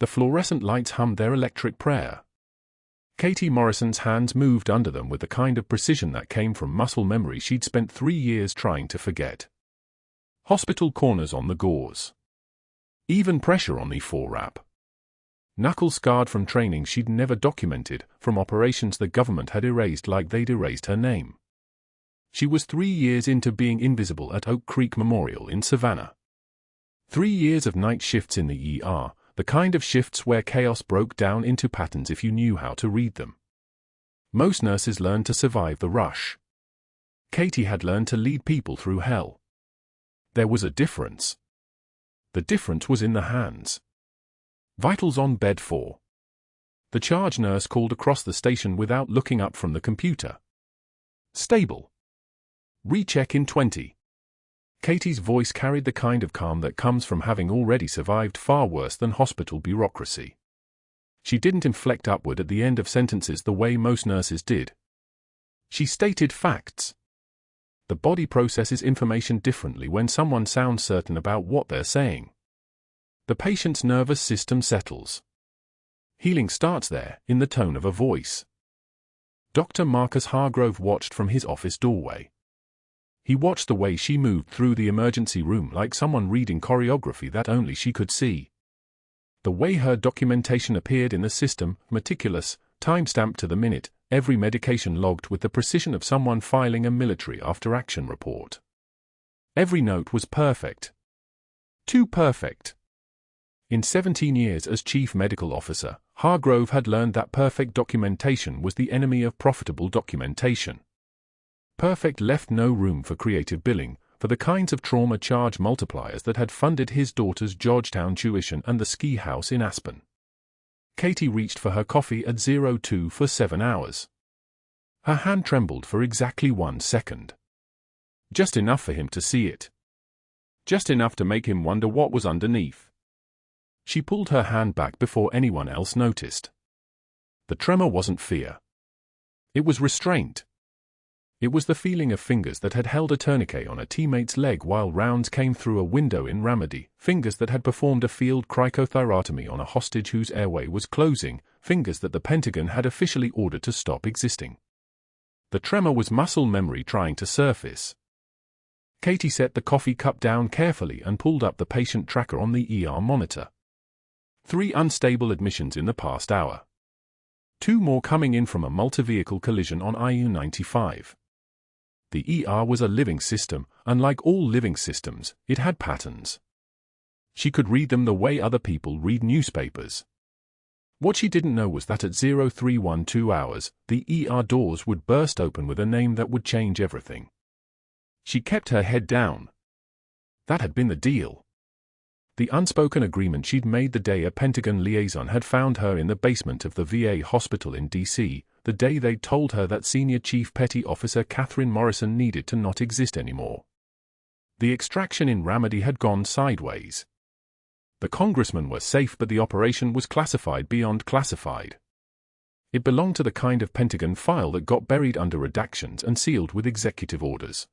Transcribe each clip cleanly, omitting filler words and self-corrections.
The fluorescent lights hummed their electric prayer. Katie Morrison's hands moved under them with the kind of precision that came from muscle memory she'd spent 3 years trying to forget. Hospital corners on the gauze. Even pressure on the forewrap. Knuckles scarred from training she'd never documented, from operations the government had erased like they'd erased her name. She was 3 years into being invisible at Oak Creek Memorial in Savannah. 3 years of night shifts in the ER, the kind of shifts where chaos broke down into patterns if you knew how to read them. Most nurses learned to survive the rush. Katie had learned to lead people through hell. There was a difference. The difference was in the hands. Vitals on bed 4. The charge nurse called across the station without looking up from the computer. Stable. Recheck in 20. Katie's voice carried the kind of calm that comes from having already survived far worse than hospital bureaucracy. She didn't inflect upward at the end of sentences the way most nurses did. She stated facts. The body processes information differently when someone sounds certain about what they're saying. The patient's nervous system settles. Healing starts there, in the tone of a voice. Dr. Marcus Hargrove watched from his office doorway. He watched the way she moved through the emergency room like someone reading choreography that only she could see. The way her documentation appeared in the system, meticulous, time-stamped to the minute, every medication logged with the precision of someone filing a military after-action report. Every note was perfect. Too perfect. In 17 years as chief medical officer, Hargrove had learned that perfect documentation was the enemy of profitable documentation. Perfect left no room for creative billing, for the kinds of trauma charge multipliers that had funded his daughter's Georgetown tuition and the ski house in Aspen. Katie reached for her coffee at 02 for 7 hours. Her hand trembled for exactly 1 second. Just enough for him to see it. Just enough to make him wonder what was underneath. She pulled her hand back before anyone else noticed. The tremor wasn't fear. It was restraint. It was the feeling of fingers that had held a tourniquet on a teammate's leg while rounds came through a window in Ramadi, fingers that had performed a field cricothyrotomy on a hostage whose airway was closing, fingers that the Pentagon had officially ordered to stop existing. The tremor was muscle memory trying to surface. Katie set the coffee cup down carefully and pulled up the patient tracker on the ER monitor. 3 unstable admissions in the past hour. 2 more coming in from a multi-vehicle collision on IU-95. The ER was a living system, unlike all living systems, it had patterns. She could read them the way other people read newspapers. What she didn't know was that at 0312 hours, the ER doors would burst open with a name that would change everything. She kept her head down. That had been the deal. The unspoken agreement she'd made the day a Pentagon liaison had found her in the basement of the VA hospital in D.C., the day they'd told her that Senior Chief Petty Officer Katherine Morrison needed to not exist anymore. The extraction in Ramadi had gone sideways. The congressmen were safe, but the operation was classified beyond classified. It belonged to the kind of Pentagon file that got buried under redactions and sealed with executive orders.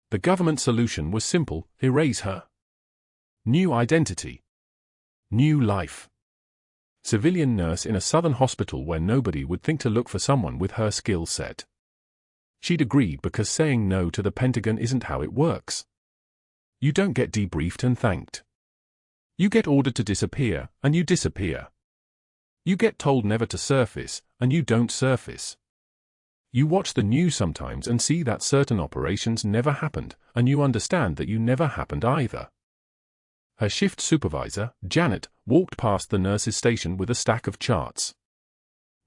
The government solution was simple: erase her. New identity. New life. Civilian nurse in a southern hospital where nobody would think to look for someone with her skill set. She'd agreed because saying no to the Pentagon isn't how it works. You don't get debriefed and thanked. You get ordered to disappear, and you disappear. You get told never to surface, and you don't surface. You watch the news sometimes and see that certain operations never happened, and you understand that you never happened either. Her shift supervisor, Janet, walked past the nurse's station with a stack of charts.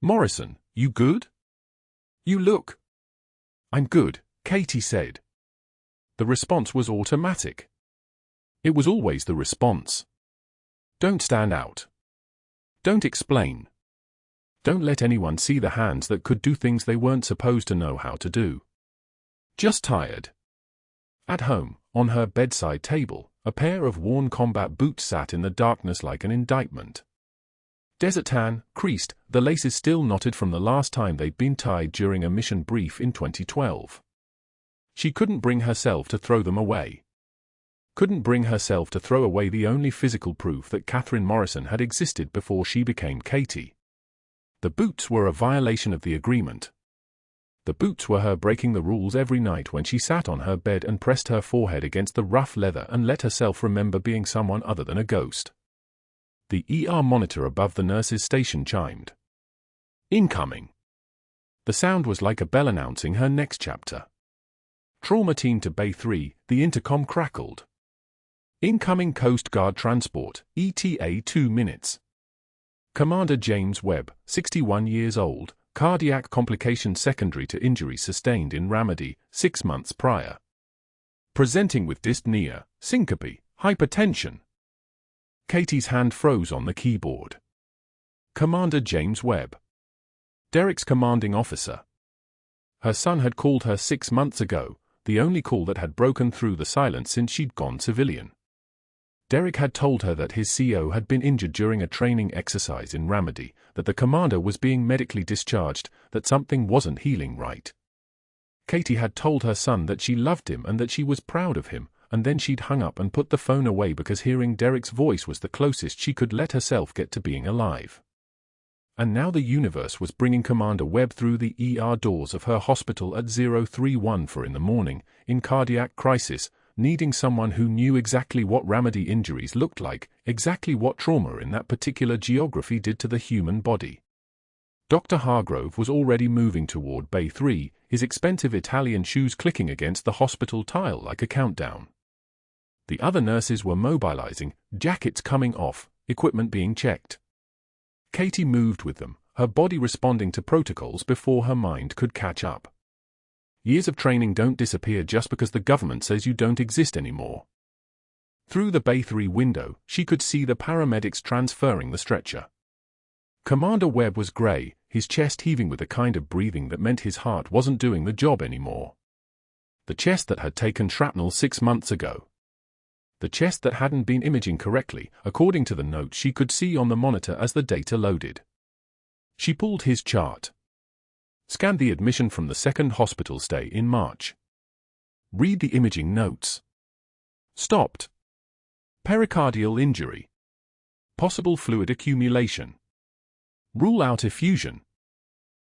"Morrison, you good? You look." "I'm good," Katie said. The response was automatic. It was always the response. Don't stand out. Don't explain. Don't let anyone see the hands that could do things they weren't supposed to know how to do. Just tired. At home, on her bedside table, a pair of worn combat boots sat in the darkness like an indictment. Desert tan, creased, the laces still knotted from the last time they'd been tied during a mission brief in 2012. She couldn't bring herself to throw them away. Couldn't bring herself to throw away the only physical proof that Katherine Morrison had existed before she became Katie. The boots were a violation of the agreement. The boots were her breaking the rules every night when she sat on her bed and pressed her forehead against the rough leather and let herself remember being someone other than a ghost. The ER monitor above the nurse's station chimed. Incoming. The sound was like a bell announcing her next chapter. Trauma team to Bay 3, the intercom crackled. Incoming Coast Guard transport, ETA 2 minutes. Commander James Webb, 61 years old, cardiac complications secondary to injuries sustained in Ramadi, 6 months prior. Presenting with dyspnea, syncope, hypertension. Katie's hand froze on the keyboard. Commander James Webb. Derek's commanding officer. Her son had called her 6 months ago, the only call that had broken through the silence since she'd gone civilian. Derek had told her that his CO had been injured during a training exercise in Ramadi, that the commander was being medically discharged, that something wasn't healing right. Katie had told her son that she loved him and that she was proud of him, and then she'd hung up and put the phone away because hearing Derek's voice was the closest she could let herself get to being alive. And now the universe was bringing Commander Webb through the ER doors of her hospital at 031 for in the morning, in cardiac crisis, needing someone who knew exactly what Ramadi injuries looked like, exactly what trauma in that particular geography did to the human body. Dr. Hargrove was already moving toward Bay 3, his expensive Italian shoes clicking against the hospital tile like a countdown. The other nurses were mobilizing, jackets coming off, equipment being checked. Katie moved with them, her body responding to protocols before her mind could catch up. Years of training don't disappear just because the government says you don't exist anymore. Through the Bay 3 window, she could see the paramedics transferring the stretcher. Commander Webb was grey, his chest heaving with a kind of breathing that meant his heart wasn't doing the job anymore. The chest that had taken shrapnel 6 months ago. The chest that hadn't been imaging correctly, according to the note she could see on the monitor as the data loaded. She pulled his chart. Scanned the admission from the second hospital stay in March. Read the imaging notes. Stopped. Pericardial injury. Possible fluid accumulation. Rule out effusion.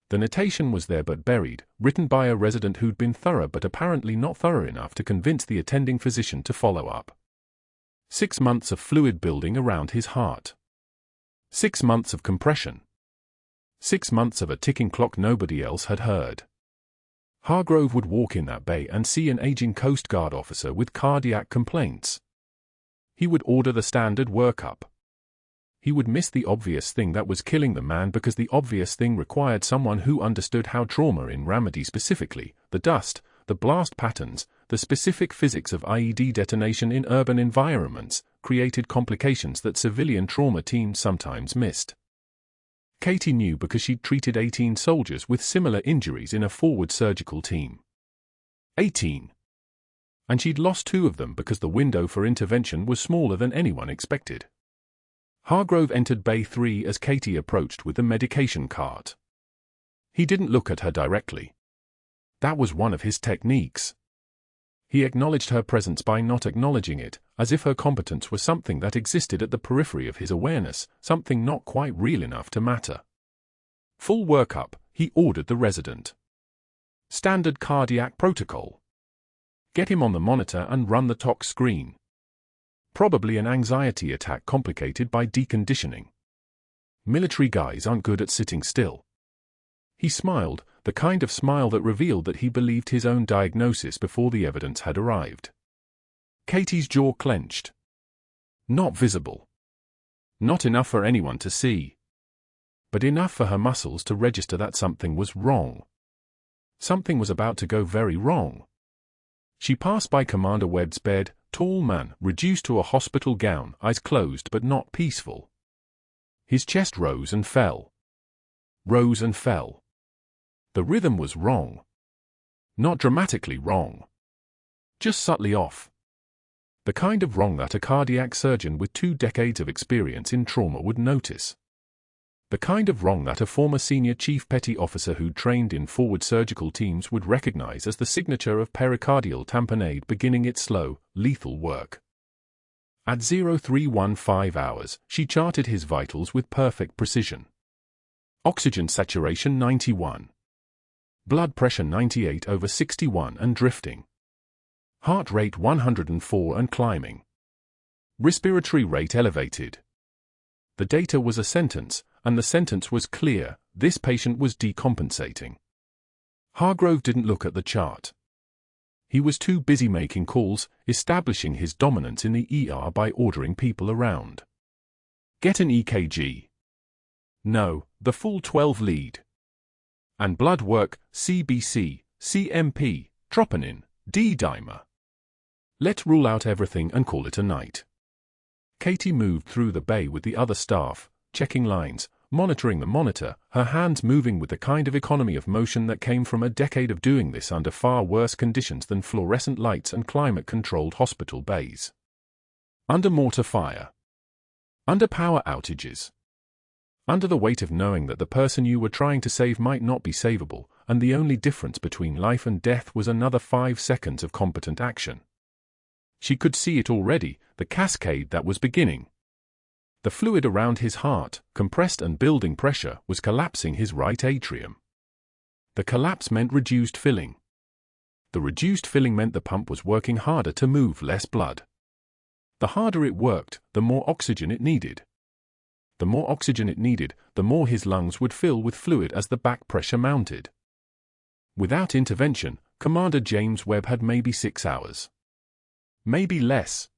The notation was there but buried, written by a resident who'd been thorough but apparently not thorough enough to convince the attending physician to follow up. 6 months of fluid building around his heart. 6 months of compression. 6 months of a ticking clock nobody else had heard. Hargrove would walk in that bay and see an aging Coast Guard officer with cardiac complaints. He would order the standard workup. He would miss the obvious thing that was killing the man because the obvious thing required someone who understood how trauma in Ramadi specifically, the dust, the blast patterns, the specific physics of IED detonation in urban environments, created complications that civilian trauma teams sometimes missed. Katie knew because she'd treated 18 soldiers with similar injuries in a forward surgical team. 18. And she'd lost 2 of them because the window for intervention was smaller than anyone expected. Hargrove entered Bay 3 as Katie approached with the medication cart. He didn't look at her directly. That was one of his techniques. He acknowledged her presence by not acknowledging it, as if her competence was something that existed at the periphery of his awareness, something not quite real enough to matter. Full workup, he ordered the resident. Standard cardiac protocol. Get him on the monitor and run the tox screen. Probably an anxiety attack complicated by deconditioning. Military guys aren't good at sitting still. He smiled, the kind of smile that revealed that he believed his own diagnosis before the evidence had arrived. Katie's jaw clenched. Not visible. Not enough for anyone to see. But enough for her muscles to register that something was wrong. Something was about to go very wrong. She passed by Commander Webb's bed, tall man, reduced to a hospital gown, eyes closed but not peaceful. His chest rose and fell. Rose and fell. The rhythm was wrong. Not dramatically wrong. Just subtly off. The kind of wrong that a cardiac surgeon with 2 decades of experience in trauma would notice. The kind of wrong that a former senior chief petty officer who'd trained in forward surgical teams would recognize as the signature of pericardial tamponade beginning its slow, lethal work. At 0315 hours, she charted his vitals with perfect precision. Oxygen saturation 91. Blood pressure 98/61 and drifting. Heart rate 104 and climbing. Respiratory rate elevated. The data was a sentence, and the sentence was clear: this patient was decompensating. Hargrove didn't look at the chart. He was too busy making calls, establishing his dominance in the ER by ordering people around. Get an EKG. No, the full 12 lead. And blood work, CBC, CMP, troponin, D-dimer. Let's rule out everything and call it a night. Katie moved through the bay with the other staff, checking lines, monitoring the monitor, her hands moving with the kind of economy of motion that came from a decade of doing this under far worse conditions than fluorescent lights and climate-controlled hospital bays. Under mortar fire. Under power outages. Under the weight of knowing that the person you were trying to save might not be savable, and the only difference between life and death was another 5 seconds of competent action. She could see it already, the cascade that was beginning. The fluid around his heart, compressed and building pressure, was collapsing his right atrium. The collapse meant reduced filling. The reduced filling meant the pump was working harder to move less blood. The harder it worked, the more oxygen it needed. The more oxygen it needed, the more his lungs would fill with fluid as the back pressure mounted. Without intervention, Commander James Webb had maybe 6 hours. Maybe less.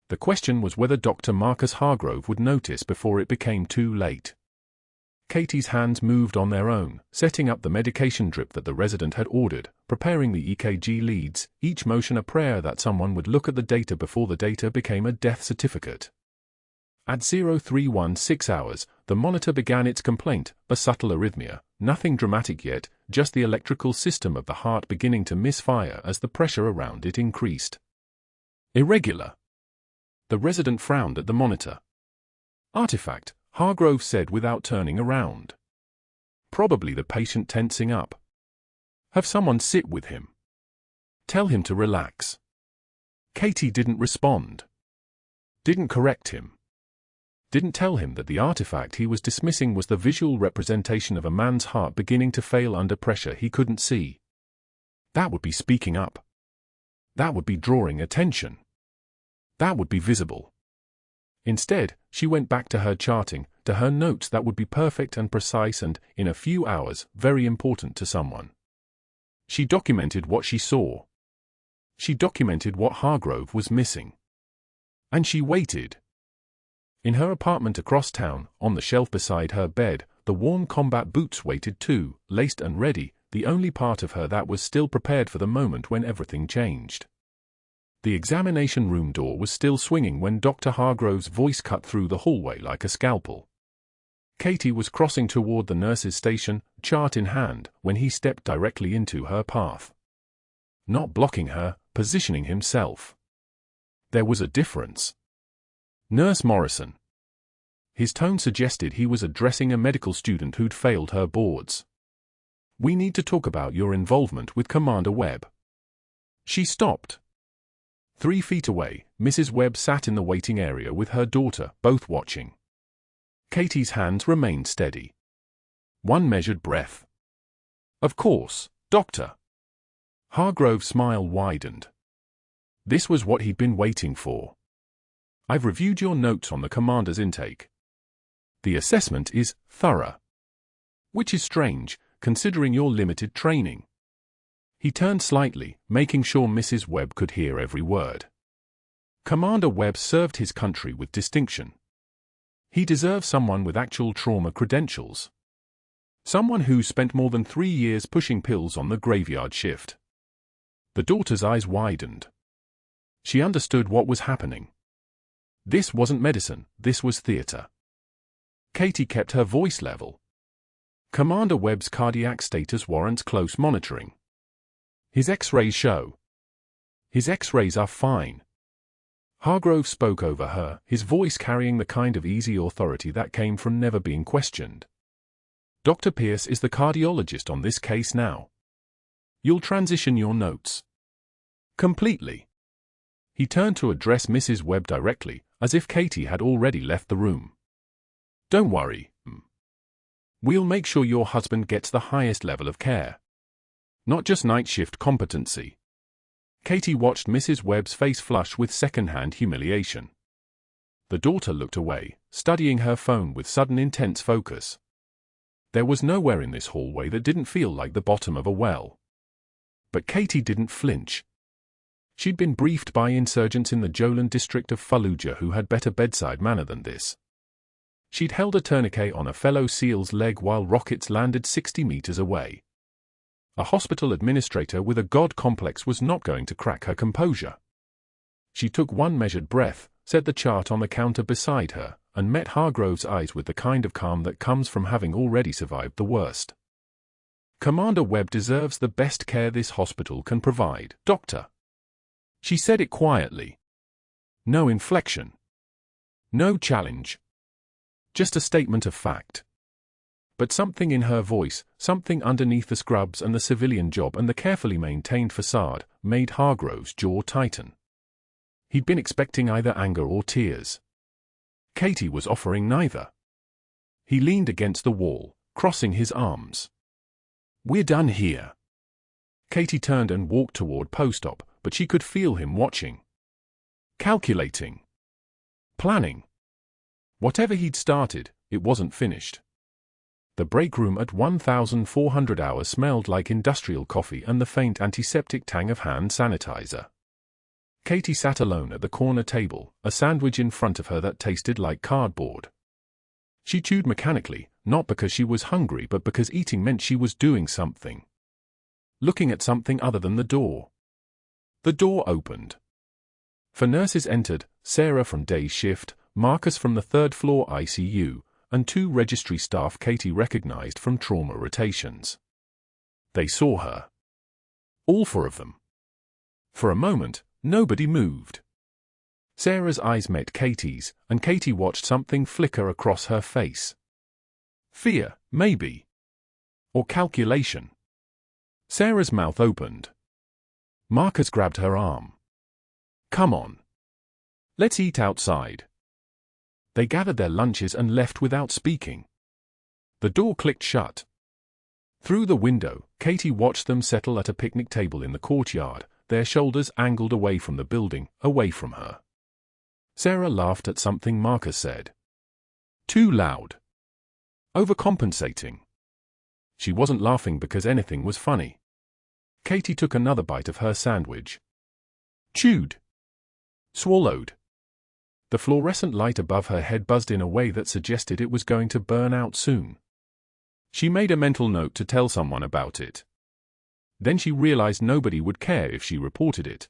The question was whether Dr. Marcus Hargrove would notice before it became too late. Katie's hands moved on their own, setting up the medication drip that the resident had ordered, preparing the EKG leads, each motion a prayer that someone would look at the data before the data became a death certificate. At 0316 hours, the monitor began its complaint, a subtle arrhythmia, nothing dramatic yet, just the electrical system of the heart beginning to misfire as the pressure around it increased. Irregular. The resident frowned at the monitor. Artifact, Hargrove said without turning around. Probably the patient tensing up. Have someone sit with him. Tell him to relax. Katie didn't respond. Didn't correct him. Didn't tell him that the artifact he was dismissing was the visual representation of a man's heart beginning to fail under pressure he couldn't see. That would be speaking up. That would be drawing attention. That would be visible. Instead, she went back to her charting, to her notes that would be perfect and precise and, in a few hours, very important to someone. She documented what she saw. She documented what Hargrove was missing. And she waited. In her apartment across town, on the shelf beside her bed, the worn combat boots waited too, laced and ready, the only part of her that was still prepared for the moment when everything changed. The examination room door was still swinging when Dr. Hargrove's voice cut through the hallway like a scalpel. Katie was crossing toward the nurse's station, chart in hand, when he stepped directly into her path. Not blocking her, positioning himself. There was a difference. Nurse Morrison. His tone suggested he was addressing a medical student who'd failed her boards. We need to talk about your involvement with Commander Webb. She stopped. 3 feet away, Mrs. Webb sat in the waiting area with her daughter, both watching. Katie's hands remained steady. One measured breath. Of course, Doctor. Hargrove's smile widened. This was what he'd been waiting for. I've reviewed your notes on the commander's intake. The assessment is thorough. Which is strange, considering your limited training. He turned slightly, making sure Mrs. Webb could hear every word. Commander Webb served his country with distinction. He deserves someone with actual trauma credentials. Someone who spent more than 3 years pushing pills on the graveyard shift. The daughter's eyes widened. She understood what was happening. This wasn't medicine, this was theater. Katie kept her voice level. Commander Webb's cardiac status warrants close monitoring. His X-rays show. His X-rays are fine. Hargrove spoke over her, his voice carrying the kind of easy authority that came from never being questioned. Dr. Pierce is the cardiologist on this case now. You'll transition your notes. Completely. He turned to address Mrs. Webb directly, as if Katie had already left the room. "Don't worry. We'll make sure your husband gets the highest level of care. Not just night shift competency." Katie watched Mrs. Webb's face flush with second-hand humiliation. The daughter looked away, studying her phone with sudden intense focus. There was nowhere in this hallway that didn't feel like the bottom of a well. But Katie didn't flinch. She'd been briefed by insurgents in the Jolan district of Fallujah who had better bedside manner than this. She'd held a tourniquet on a fellow SEAL's leg while rockets landed 60 meters away. A hospital administrator with a god complex was not going to crack her composure. She took one measured breath, set the chart on the counter beside her, and met Hargrove's eyes with the kind of calm that comes from having already survived the worst. "Commander Webb deserves the best care this hospital can provide, Doctor." She said it quietly. No inflection. No challenge. Just a statement of fact. But something in her voice, something underneath the scrubs and the civilian job and the carefully maintained facade, made Hargrove's jaw tighten. He'd been expecting either anger or tears. Katie was offering neither. He leaned against the wall, crossing his arms. "We're done here." Katie turned and walked toward post-op, but she could feel him watching. Calculating. Planning. Whatever he'd started, it wasn't finished. The break room at 1400 hours smelled like industrial coffee and the faint antiseptic tang of hand sanitizer. Katie sat alone at the corner table, a sandwich in front of her that tasted like cardboard. She chewed mechanically, not because she was hungry but because eating meant she was doing something. Looking at something other than the door. The door opened. 4 nurses entered, Sarah from day's shift, Marcus from the 3rd floor ICU, and 2 registry staff Katie recognized from trauma rotations. They saw her. All 4 of them. For a moment, nobody moved. Sarah's eyes met Katie's, and Katie watched something flicker across her face. Fear, maybe. Or calculation. Sarah's mouth opened. Marcus grabbed her arm. "Come on. Let's eat outside." They gathered their lunches and left without speaking. The door clicked shut. Through the window, Katie watched them settle at a picnic table in the courtyard, their shoulders angled away from the building, away from her. Sarah laughed at something Marcus said. Too loud. Overcompensating. She wasn't laughing because anything was funny. Katie took another bite of her sandwich. Chewed. Swallowed. The fluorescent light above her head buzzed in a way that suggested it was going to burn out soon. She made a mental note to tell someone about it. Then she realized nobody would care if she reported it.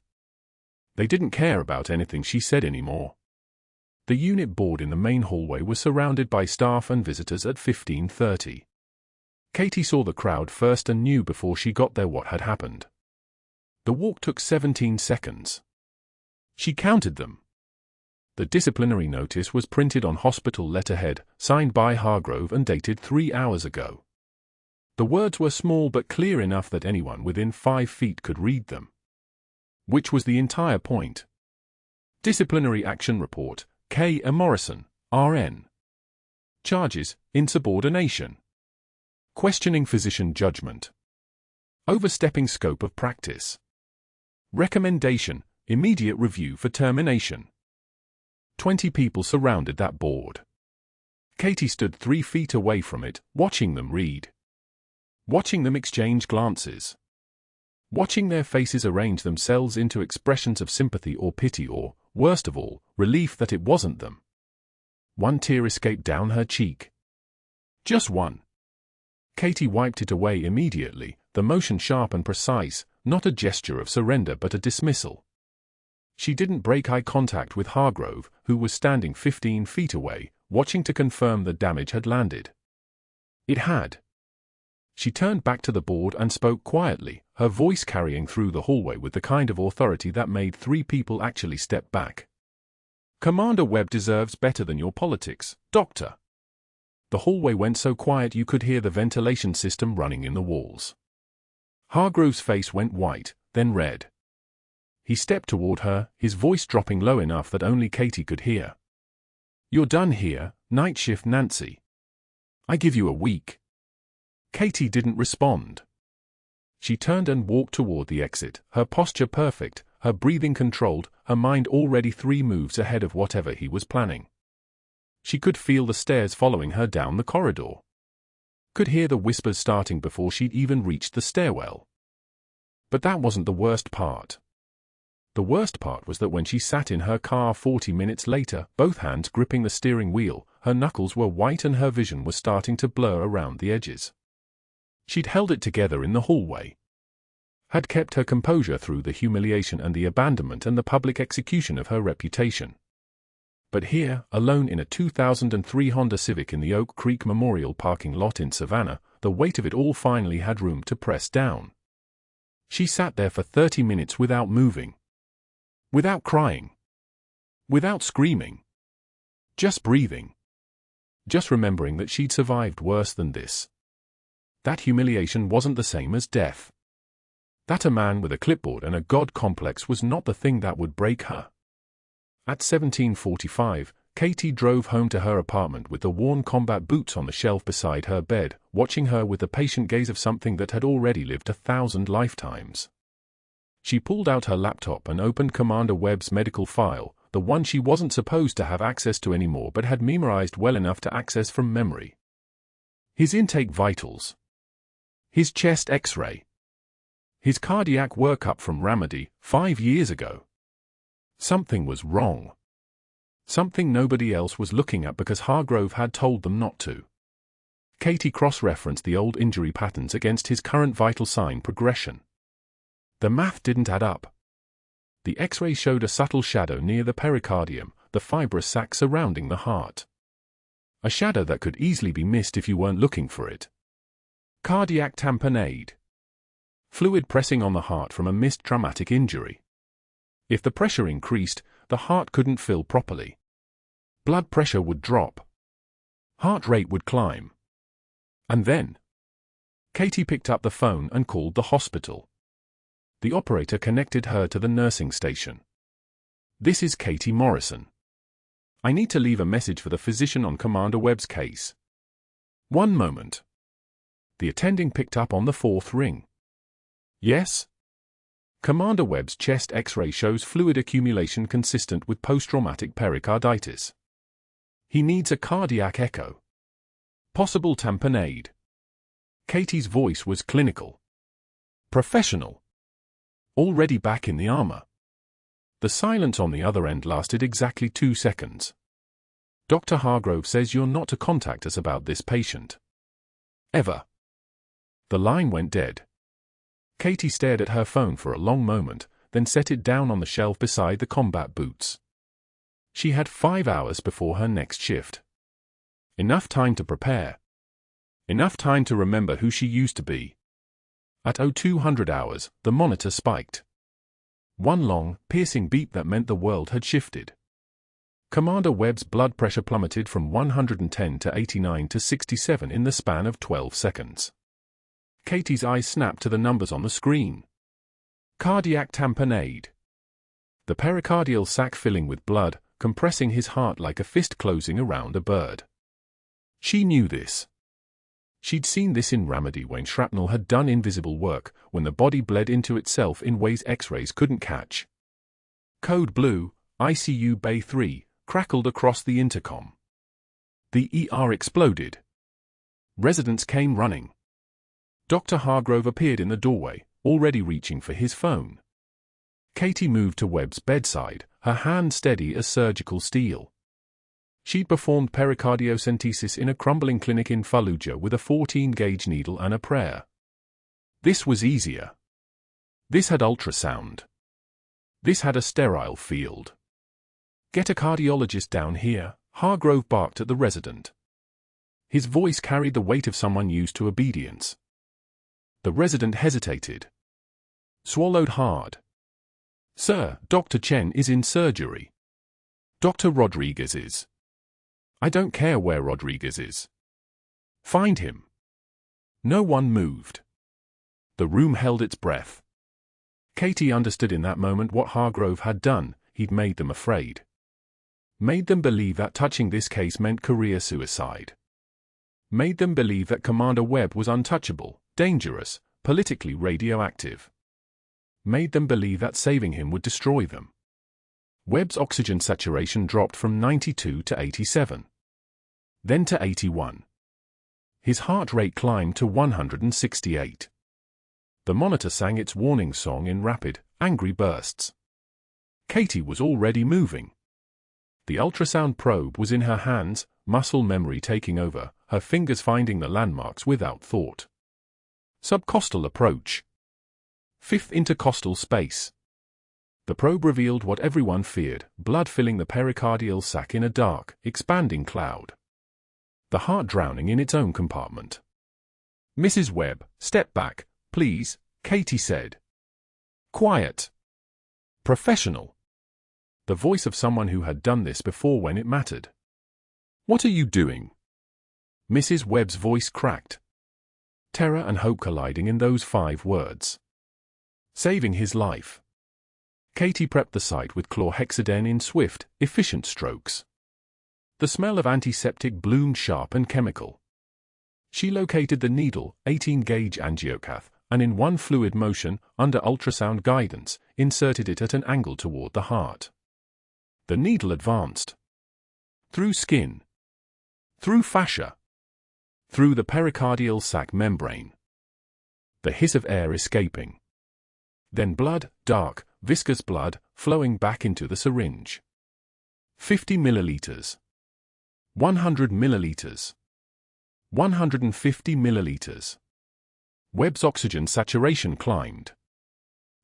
They didn't care about anything she said anymore. The unit board in the main hallway was surrounded by staff and visitors at 15:30. Katie saw the crowd first and knew before she got there what had happened. The walk took 17 seconds. She counted them. The disciplinary notice was printed on hospital letterhead, signed by Hargrove and dated 3 hours ago. The words were small but clear enough that anyone within 5 feet could read them. Which was the entire point. Disciplinary Action Report, K. A. Morrison, RN. Charges, insubordination. Questioning physician judgment. Overstepping scope of practice. Recommendation, immediate review for termination. 20 people surrounded that board. Katie stood 3 feet away from it, watching them read. Watching them exchange glances. Watching their faces arrange themselves into expressions of sympathy or pity or, worst of all, relief that it wasn't them. One tear escaped down her cheek. Just one. Katie wiped it away immediately, the motion sharp and precise, not a gesture of surrender but a dismissal. She didn't break eye contact with Hargrove, who was standing 15 feet away, watching to confirm the damage had landed. It had. She turned back to the board and spoke quietly, her voice carrying through the hallway with the kind of authority that made 3 people actually step back. Commander Webb deserves better than your politics, Doctor. The hallway went so quiet you could hear the ventilation system running in the walls. Hargrove's face went white, then red. He stepped toward her, his voice dropping low enough that only Katie could hear. "You're done here, night shift Nancy. I give you a week." Katie didn't respond. She turned and walked toward the exit, her posture perfect, her breathing controlled, her mind already 3 moves ahead of whatever he was planning. She could feel the stairs following her down the corridor. Could hear the whispers starting before she'd even reached the stairwell. But that wasn't the worst part. The worst part was that when she sat in her car 40 minutes later, both hands gripping the steering wheel, her knuckles were white and her vision was starting to blur around the edges. She'd held it together in the hallway. Had kept her composure through the humiliation and the abandonment and the public execution of her reputation. But here, alone in a 2003 Honda Civic in the Oak Creek Memorial parking lot in Savannah, the weight of it all finally had room to press down. She sat there for 30 minutes without moving. Without crying. Without screaming. Just breathing. Just remembering that she'd survived worse than this. That humiliation wasn't the same as death. That a man with a clipboard and a god complex was not the thing that would break her. At 17:45, Katie drove home to her apartment with the worn combat boots on the shelf beside her bed, watching her with the patient gaze of something that had already lived 1,000 lifetimes. She pulled out her laptop and opened Commander Webb's medical file, the one she wasn't supposed to have access to anymore but had memorized well enough to access from memory. His intake vitals. His chest X-ray. His cardiac workup from Ramadi, 5 years ago. Something was wrong. Something nobody else was looking at because Hargrove had told them not to. Katie cross-referenced the old injury patterns against his current vital sign progression. The math didn't add up. The X-ray showed a subtle shadow near the pericardium, the fibrous sac surrounding the heart. A shadow that could easily be missed if you weren't looking for it. Cardiac tamponade. Fluid pressing on the heart from a missed traumatic injury. If the pressure increased, the heart couldn't fill properly. Blood pressure would drop. Heart rate would climb. And then, Katie picked up the phone and called the hospital. The operator connected her to the nursing station. "This is Katie Morrison. I need to leave a message for the physician on Commander Webb's case." "One moment." The attending picked up on the 4th ring. "Yes?" "Commander Webb's chest X-ray shows fluid accumulation consistent with post-traumatic pericarditis. He needs a cardiac echo. Possible tamponade." Katie's voice was clinical. Professional. Already back in the armor. The silence on the other end lasted exactly 2 seconds. "Dr. Hargrove says you're not to contact us about this patient. Ever." The line went dead. Katie stared at her phone for a long moment, then set it down on the shelf beside the combat boots. She had 5 hours before her next shift. Enough time to prepare. Enough time to remember who she used to be. At 0200 hours, the monitor spiked. One long, piercing beep that meant the world had shifted. Commander Webb's blood pressure plummeted from 110 to 89 to 67 in the span of 12 seconds. Katie's eyes snapped to the numbers on the screen. Cardiac tamponade. The pericardial sac filling with blood, compressing his heart like a fist closing around a bird. She knew this. She'd seen this in Ramadi when shrapnel had done invisible work, when the body bled into itself in ways X-rays couldn't catch. Code Blue, ICU Bay 3, crackled across the intercom. The ER exploded. Residents came running. Dr. Hargrove appeared in the doorway, already reaching for his phone. Katie moved to Webb's bedside, her hand steady as surgical steel. She'd performed pericardiocentesis in a crumbling clinic in Fallujah with a 14-gauge needle and a prayer. This was easier. This had ultrasound. This had a sterile field. "Get a cardiologist down here," Hargrove barked at the resident. His voice carried the weight of someone used to obedience. The resident hesitated. Swallowed hard. "Sir, Dr. Chen is in surgery. Dr. Rodriguez is." "I don't care where Rodriguez is. Find him." No one moved. The room held its breath. Katie understood in that moment what Hargrove had done. He'd made them afraid. Made them believe that touching this case meant career suicide. Made them believe that Commander Webb was untouchable, dangerous, politically radioactive. Made them believe that saving him would destroy them. Webb's oxygen saturation dropped from 92 to 87. Then to 81. His heart rate climbed to 168. The monitor sang its warning song in rapid, angry bursts. Katie was already moving. The ultrasound probe was in her hands, muscle memory taking over, her fingers finding the landmarks without thought. Subcostal approach. Fifth intercostal space. The probe revealed what everyone feared, blood filling the pericardial sac in a dark, expanding cloud. The heart drowning in its own compartment. "Mrs. Webb, step back, please," Katie said. Quiet. Professional. The voice of someone who had done this before when it mattered. "What are you doing?" Mrs. Webb's voice cracked. Terror and hope colliding in those 5 words. Saving his life. Katie prepped the site with chlorhexidine in swift, efficient strokes. The smell of antiseptic bloomed sharp and chemical. She located the needle, 18-gauge angiocath, and in one fluid motion, under ultrasound guidance, inserted it at an angle toward the heart. The needle advanced. Through skin. Through fascia. Through the pericardial sac membrane. The hiss of air escaping. Then blood, dark, viscous blood, flowing back into the syringe. 50 milliliters. 100 milliliters. 150 milliliters. Webb's oxygen saturation climbed.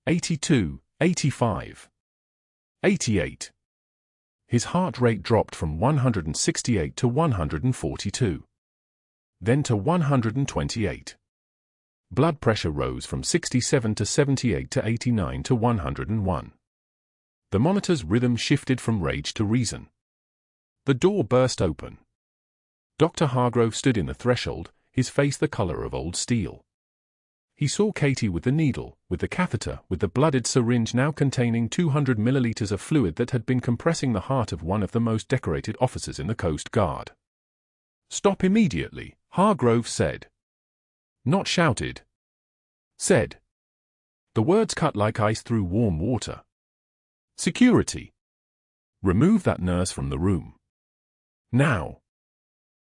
82, 85. 88. His heart rate dropped from 168 to 142. Then to 128. Blood pressure rose from 67 to 78 to 89 to 101. The monitor's rhythm shifted from rage to reason. The door burst open. Dr. Hargrove stood in the threshold, his face the color of old steel. He saw Katie with the needle, with the catheter, with the blooded syringe now containing 200 milliliters of fluid that had been compressing the heart of one of the most decorated officers in the Coast Guard. "Stop immediately," Hargrove said. Not shouted. Said. The words cut like ice through warm water. "Security. Remove that nurse from the room. Now."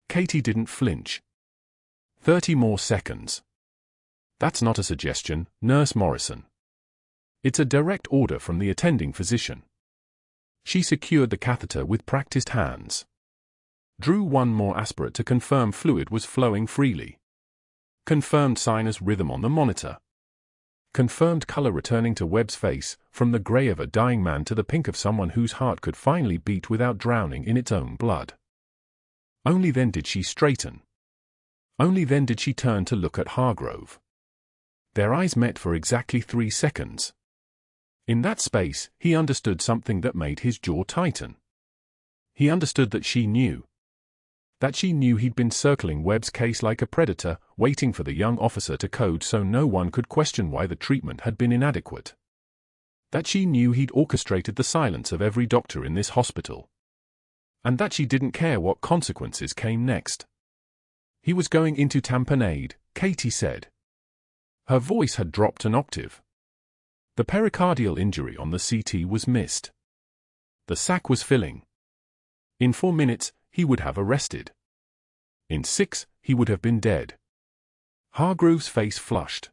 Katie didn't flinch. 30 more seconds. "That's not a suggestion, Nurse Morrison. It's a direct order from the attending physician." She secured the catheter with practiced hands. Drew one more aspirate to confirm fluid was flowing freely. Confirmed sinus rhythm on the monitor. Confirmed color returning to Webb's face, from the gray of a dying man to the pink of someone whose heart could finally beat without drowning in its own blood. Only then did she straighten. Only then did she turn to look at Hargrove. Their eyes met for exactly 3 seconds. In that space, he understood something that made his jaw tighten. He understood that she knew. That she knew he'd been circling Webb's case like a predator, waiting for the young officer to code so no one could question why the treatment had been inadequate. That she knew he'd orchestrated the silence of every doctor in this hospital. And that she didn't care what consequences came next. "He was going into tamponade," Katie said. Her voice had dropped an octave. The pericardial injury on the CT was missed. The sac was filling. In 4 minutes, he would have arrested. In 6, he would have been dead. Hargrove's face flushed.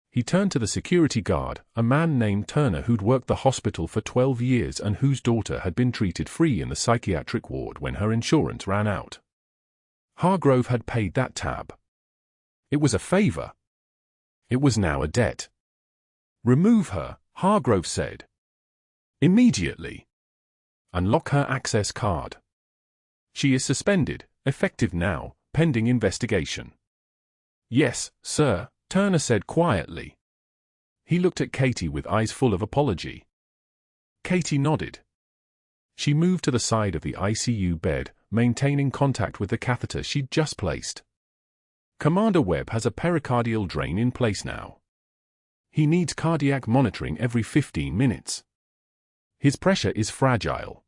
He turned to the security guard, a man named Turner who'd worked the hospital for 12 years and whose daughter had been treated free in the psychiatric ward when her insurance ran out. Hargrove had paid that tab. It was a favor. It was now a debt. "Remove her," Hargrove said. "Immediately. Unlock her access card. She is suspended, effective now, pending investigation." "Yes, sir," Turner said quietly. He looked at Katie with eyes full of apology. Katie nodded. She moved to the side of the ICU bed, maintaining contact with the catheter she'd just placed. "Commander Webb has a pericardial drain in place now. He needs cardiac monitoring every 15 minutes. His pressure is fragile.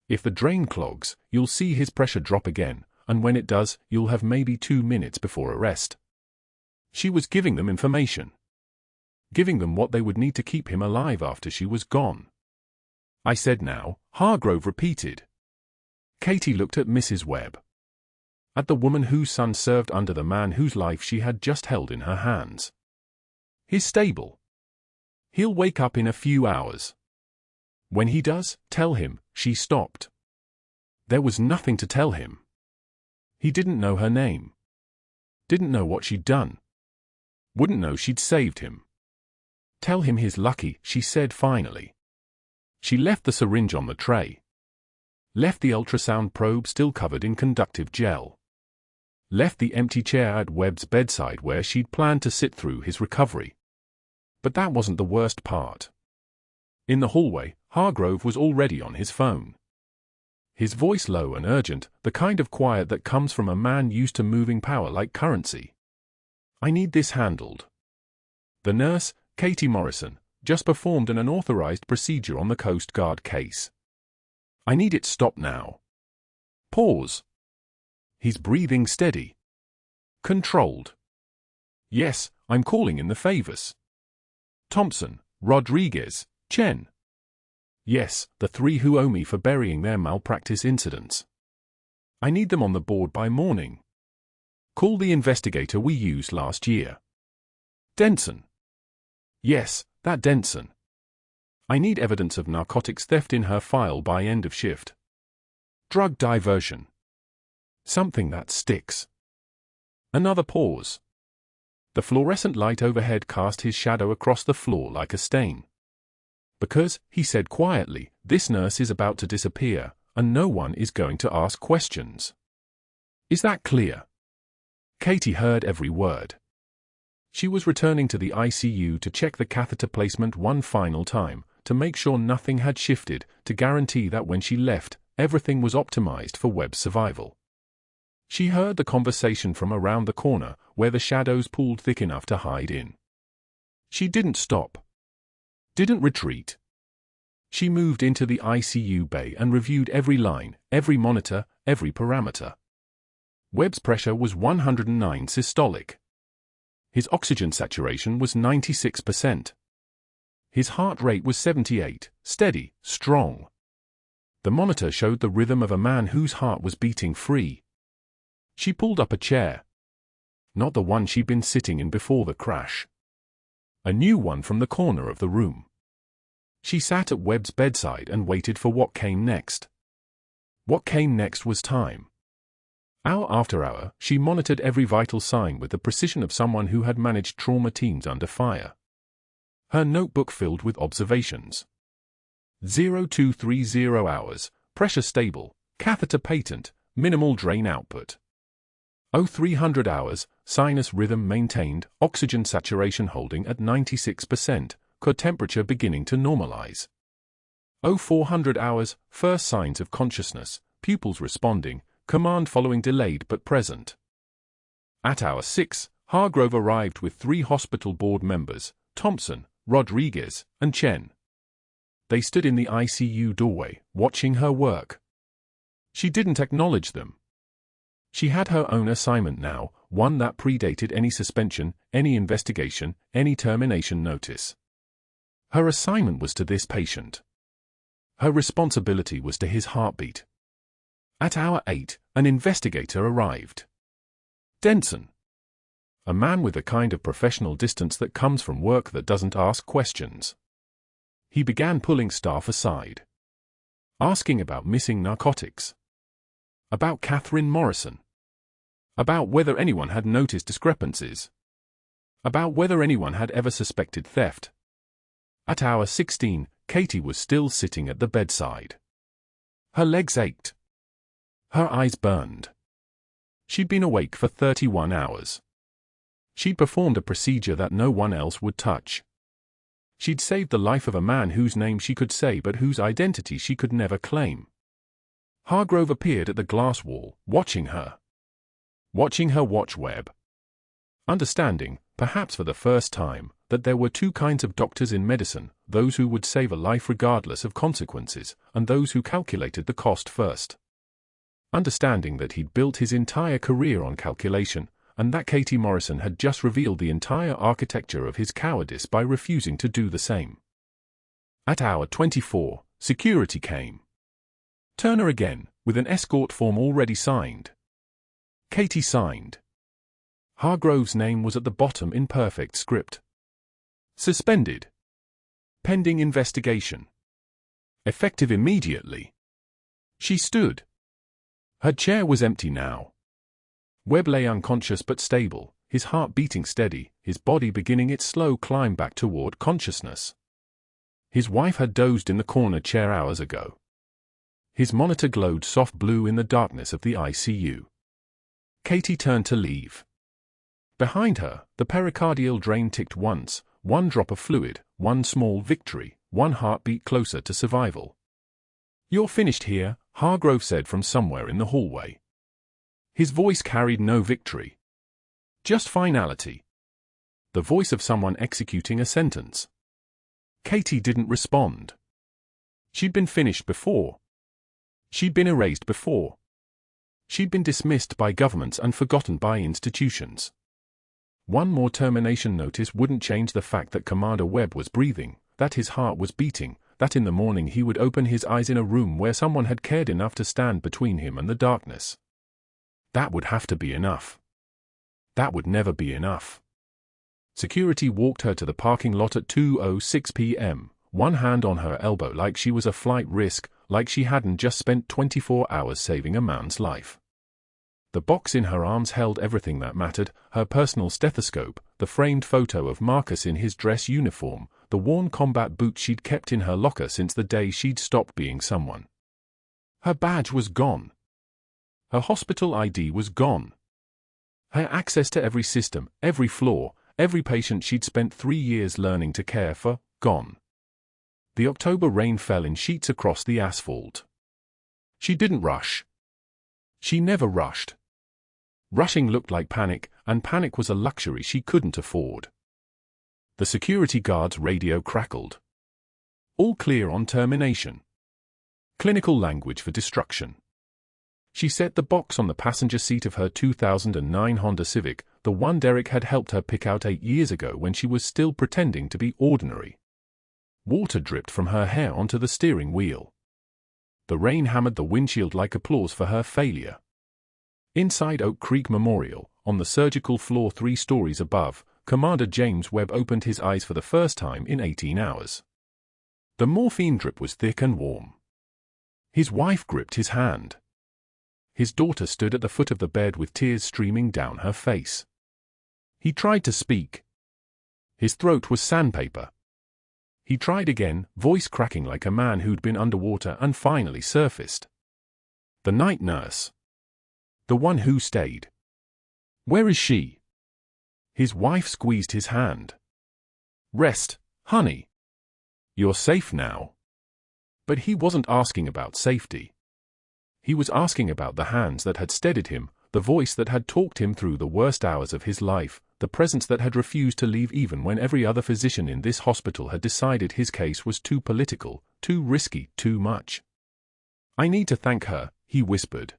If the drain clogs, you'll see his pressure drop again, and when it does, you'll have maybe 2 minutes before arrest. She was giving them information. Giving them what they would need to keep him alive after she was gone. I said now, Hargrove repeated. Katie looked at Mrs. Webb. At the woman whose son served under the man whose life she had just held in her hands. He's stable. He'll wake up in a few hours. When he does, tell him. She stopped. There was nothing to tell him. He didn't know her name. Didn't know what she'd done. Wouldn't know she'd saved him. Tell him he's lucky, she said finally. She left the syringe on the tray. Left the ultrasound probe still covered in conductive gel. Left the empty chair at Webb's bedside where she'd planned to sit through his recovery. But that wasn't the worst part. In the hallway, Hargrove was already on his phone. His voice low and urgent, the kind of quiet that comes from a man used to moving power like currency. I need this handled. The nurse, Katie Morrison, just performed an unauthorized procedure on the Coast Guard case. I need it stopped now. Pause. He's breathing steady. Controlled. Yes, I'm calling in the favors. Thompson, Rodriguez, Chen. Yes, the 3 who owe me for burying their malpractice incidents. I need them on the board by morning. Call the investigator we used last year. Denson. Yes, that Denson. I need evidence of narcotics theft in her file by end of shift. Drug diversion. Something that sticks. Another pause. The fluorescent light overhead cast his shadow across the floor like a stain. Because, he said quietly, this nurse is about to disappear, and no one is going to ask questions. Is that clear? Katie heard every word. She was returning to the ICU to check the catheter placement one final time, to make sure nothing had shifted, to guarantee that when she left, everything was optimized for Webb's survival. She heard the conversation from around the corner, where the shadows pooled thick enough to hide in. She didn't stop. Didn't retreat. She moved into the ICU bay and reviewed every line, every monitor, every parameter. Webb's pressure was 109 systolic. His oxygen saturation was 96%. His heart rate was 78, steady, strong. The monitor showed the rhythm of a man whose heart was beating free. She pulled up a chair. Not the one she'd been sitting in before the crash. A new one from the corner of the room. She sat at Webb's bedside and waited for what came next. What came next was time. Hour after hour, she monitored every vital sign with the precision of someone who had managed trauma teams under fire. Her notebook filled with observations. 0230 hours, pressure stable, catheter patent, minimal drain output. 0300 hours, sinus rhythm maintained, oxygen saturation holding at 96%, core temperature beginning to normalize. 0400 hours, first signs of consciousness, pupils responding, command following delayed but present. At hour 6, Hargrove arrived with 3 hospital board members, Thompson, Rodriguez, and Chen. They stood in the ICU doorway, watching her work. She didn't acknowledge them. She had her own assignment now, one that predated any suspension, any investigation, any termination notice. Her assignment was to this patient. Her responsibility was to his heartbeat. At hour 8, an investigator arrived. Denson. A man with the kind of professional distance that comes from work that doesn't ask questions. He began pulling staff aside. Asking about missing narcotics. About Katherine Morrison. About whether anyone had noticed discrepancies. About whether anyone had ever suspected theft. At hour 16, Katie was still sitting at the bedside. Her legs ached. Her eyes burned. She'd been awake for 31 hours. She'd performed a procedure that no one else would touch. She'd saved the life of a man whose name she could say but whose identity she could never claim. Hargrove appeared at the glass wall, watching her. Watching her watch Webb. Understanding, perhaps for the first time, that there were two kinds of doctors in medicine, those who would save a life regardless of consequences, and those who calculated the cost first. Understanding that he'd built his entire career on calculation, and that Katie Morrison had just revealed the entire architecture of his cowardice by refusing to do the same. At hour 24, security came. Turner again, with an escort form already signed. Katie signed. Hargrove's name was at the bottom in perfect script. Suspended. Pending investigation. Effective immediately. She stood. Her chair was empty now. Webb lay unconscious but stable, his heart beating steady, his body beginning its slow climb back toward consciousness. His wife had dozed in the corner chair hours ago. His monitor glowed soft blue in the darkness of the ICU. Katie turned to leave. Behind her, the pericardial drain ticked once, one drop of fluid, one small victory, one heartbeat closer to survival. "You're finished here," Hargrove said from somewhere in the hallway. His voice carried no victory. Just finality. The voice of someone executing a sentence. Katie didn't respond. She'd been finished before. She'd been erased before. She'd been dismissed by governments and forgotten by institutions. One more termination notice wouldn't change the fact that Commander Webb was breathing, that his heart was beating, that in the morning he would open his eyes in a room where someone had cared enough to stand between him and the darkness. That would have to be enough. That would never be enough. Security walked her to the parking lot at 2:06 p.m., one hand on her elbow like she was a flight risk, like she hadn't just spent 24 hours saving a man's life. The box in her arms held everything that mattered, her personal stethoscope, the framed photo of Marcus in his dress uniform, the worn combat boots she'd kept in her locker since the day she'd stopped being someone. Her badge was gone. Her hospital ID was gone. Her access to every system, every floor, every patient she'd spent 3 years learning to care for, gone. The October rain fell in sheets across the asphalt. She didn't rush. She never rushed. Rushing looked like panic, and panic was a luxury she couldn't afford. The security guard's radio crackled. All clear on termination. Clinical language for destruction. She set the box on the passenger seat of her 2009 Honda Civic, the one Derek had helped her pick out 8 years ago when she was still pretending to be ordinary. Water dripped from her hair onto the steering wheel. The rain hammered the windshield like applause for her failure. Inside Oak Creek Memorial, on the surgical floor 3 stories above, Commander James Webb opened his eyes for the first time in 18 hours. The morphine drip was thick and warm. His wife gripped his hand. His daughter stood at the foot of the bed with tears streaming down her face. He tried to speak. His throat was sandpaper. He tried again, voice cracking like a man who'd been underwater and finally surfaced. The night nurse. The one who stayed. Where is she? His wife squeezed his hand. Rest, honey. You're safe now. But he wasn't asking about safety. He was asking about the hands that had steadied him, the voice that had talked him through the worst hours of his life, the presence that had refused to leave even when every other physician in this hospital had decided his case was too political, too risky, too much. "I need to thank her," he whispered.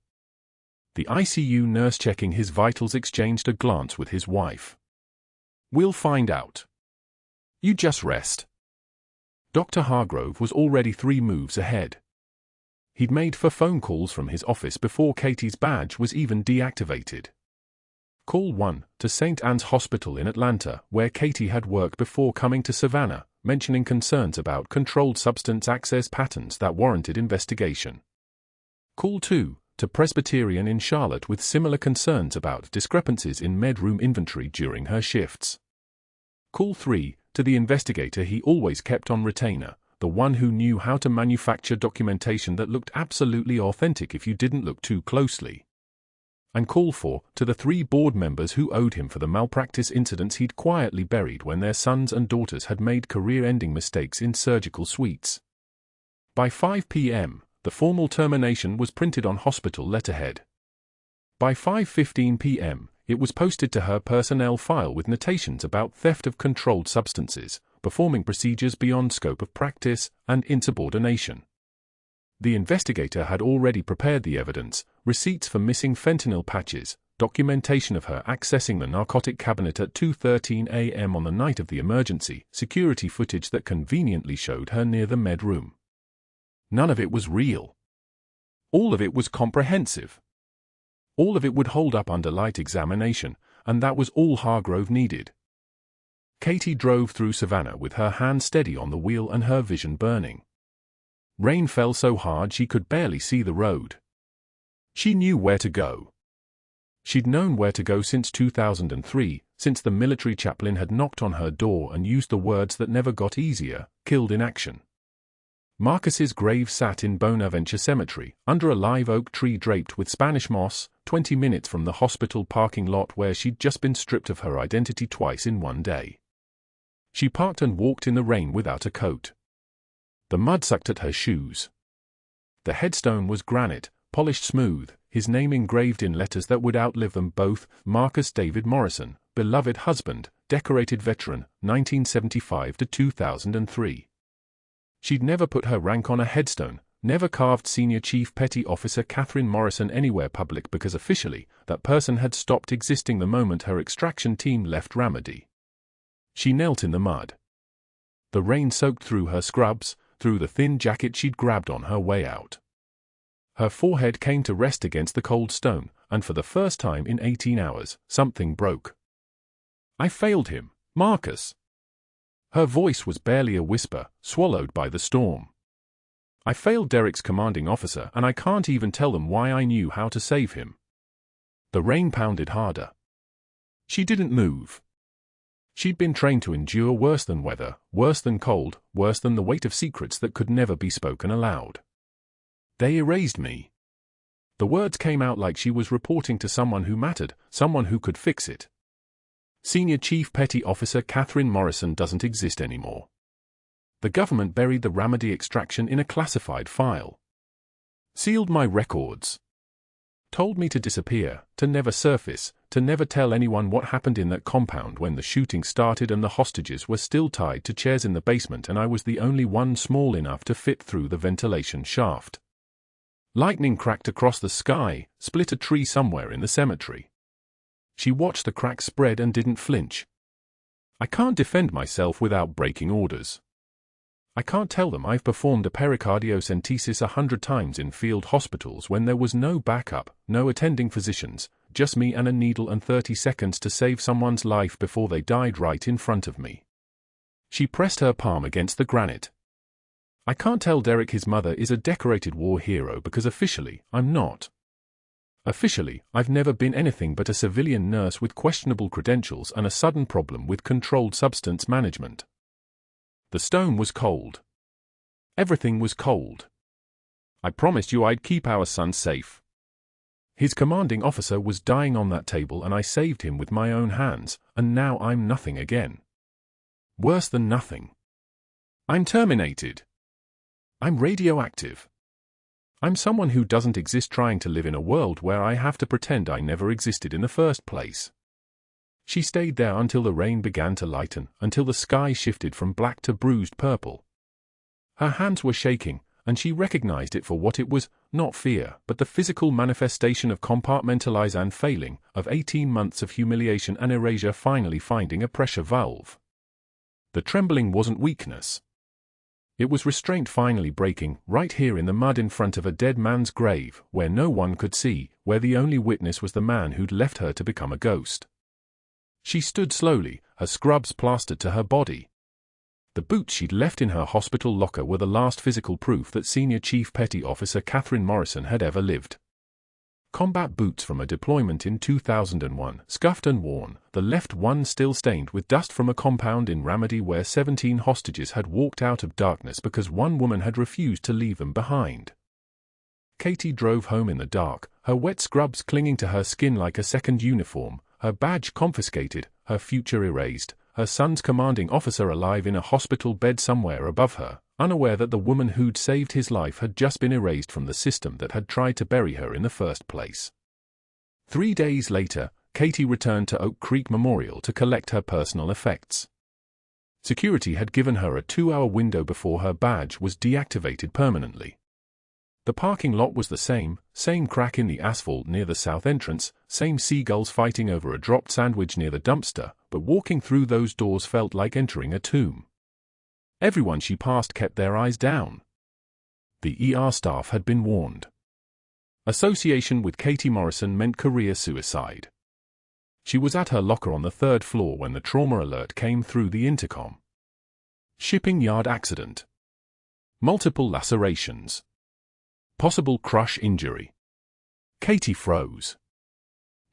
The ICU nurse checking his vitals exchanged a glance with his wife. "We'll find out. You just rest." Dr. Hargrove was already 3 moves ahead. He'd made 4 phone calls from his office before Katie's badge was even deactivated. Call 1 to St. Anne's Hospital in Atlanta, where Katie had worked before coming to Savannah, mentioning concerns about controlled substance access patterns that warranted investigation. Call 2 to Presbyterian in Charlotte with similar concerns about discrepancies in med-room inventory during her shifts. Call 3 to the investigator he always kept on retainer, the one who knew how to manufacture documentation that looked absolutely authentic if you didn't look too closely. And call 4 to the 3 board members who owed him for the malpractice incidents he'd quietly buried when their sons and daughters had made career-ending mistakes in surgical suites. By 5 p.m., the formal termination was printed on hospital letterhead. By 5:15 p.m., It was posted to her personnel file with notations about theft of controlled substances, performing procedures beyond scope of practice, and insubordination. The investigator had already prepared the evidence: receipts for missing fentanyl patches, documentation of her accessing the narcotic cabinet at 2:13 a.m. on the night of the emergency, security footage that conveniently showed her near the med room. None of it was real. All of it was comprehensive. All of it would hold up under light examination, and that was all Hargrove needed. Katie drove through Savannah with her hand steady on the wheel and her vision burning. Rain fell so hard she could barely see the road. She knew where to go. She'd known where to go since 2003, since the military chaplain had knocked on her door and used the words that never got easier: killed in action. Marcus's grave sat in Bonaventure Cemetery, under a live oak tree draped with Spanish moss, 20 minutes from the hospital parking lot where she'd just been stripped of her identity twice in one day. She parked and walked in the rain without a coat. The mud sucked at her shoes. The headstone was granite, polished smooth, his name engraved in letters that would outlive them both: Marcus David Morrison, beloved husband, decorated veteran, 1975 to 2003. She'd never put her rank on a headstone, never carved Senior Chief Petty Officer Katherine Morrison anywhere public, because officially, that person had stopped existing the moment her extraction team left Ramadi. She knelt in the mud. The rain soaked through her scrubs, through the thin jacket she'd grabbed on her way out. Her forehead came to rest against the cold stone, and for the first time in 18 hours, something broke. "I failed him, Marcus." Her voice was barely a whisper, swallowed by the storm. "I failed Derek's commanding officer, and I can't even tell them why I knew how to save him." The rain pounded harder. She didn't move. She'd been trained to endure worse than weather, worse than cold, worse than the weight of secrets that could never be spoken aloud. "They erased me." The words came out like she was reporting to someone who mattered, someone who could fix it. "Senior Chief Petty Officer Katherine Morrison doesn't exist anymore." The government buried the Ramadi extraction in a classified file. Sealed my records. Told me to disappear, to never surface, to never tell anyone what happened in that compound when the shooting started and the hostages were still tied to chairs in the basement and I was the only one small enough to fit through the ventilation shaft. Lightning cracked across the sky, split a tree somewhere in the cemetery. She watched the crack spread and didn't flinch. "I can't defend myself without breaking orders. I can't tell them I've performed a pericardiocentesis 100 times in field hospitals when there was no backup, no attending physicians, just me and a needle and 30 seconds to save someone's life before they died right in front of me." She pressed her palm against the granite. "I can't tell Derek his mother is a decorated war hero because officially, I'm not. Officially, I've never been anything but a civilian nurse with questionable credentials and a sudden problem with controlled substance management." The stone was cold. Everything was cold. "I promised you I'd keep our son safe. His commanding officer was dying on that table and I saved him with my own hands, and now I'm nothing again. Worse than nothing. I'm terminated. I'm radioactive. I'm someone who doesn't exist, trying to live in a world where I have to pretend I never existed in the first place." She stayed there until the rain began to lighten, until the sky shifted from black to bruised purple. Her hands were shaking, and she recognized it for what it was: not fear, but the physical manifestation of compartmentalize and failing, of 18 months of humiliation and erasure finally finding a pressure valve. The trembling wasn't weakness. It was restraint finally breaking, right here in the mud in front of a dead man's grave, where no one could see, where the only witness was the man who'd left her to become a ghost. She stood slowly, her scrubs plastered to her body. The boots she'd left in her hospital locker were the last physical proof that Senior Chief Petty Officer Katherine Morrison had ever lived. Combat boots from a deployment in 2001, scuffed and worn, the left one still stained with dust from a compound in Ramadi where 17 hostages had walked out of darkness because one woman had refused to leave them behind. Katie drove home in the dark, her wet scrubs clinging to her skin like a second uniform, her badge confiscated, her future erased, her son's commanding officer alive in a hospital bed somewhere above her, unaware that the woman who'd saved his life had just been erased from the system that had tried to bury her in the first place. 3 days later, Katie returned to Oak Creek Memorial to collect her personal effects. Security had given her a 2-hour window before her badge was deactivated permanently. The parking lot was the same crack in the asphalt near the south entrance, same seagulls fighting over a dropped sandwich near the dumpster, but walking through those doors felt like entering a tomb. Everyone she passed kept their eyes down. The ER staff had been warned. Association with Katie Morrison meant career suicide. She was at her locker on the 3rd floor when the trauma alert came through the intercom. Shipping yard accident. Multiple lacerations. Possible crush injury. Katie froze.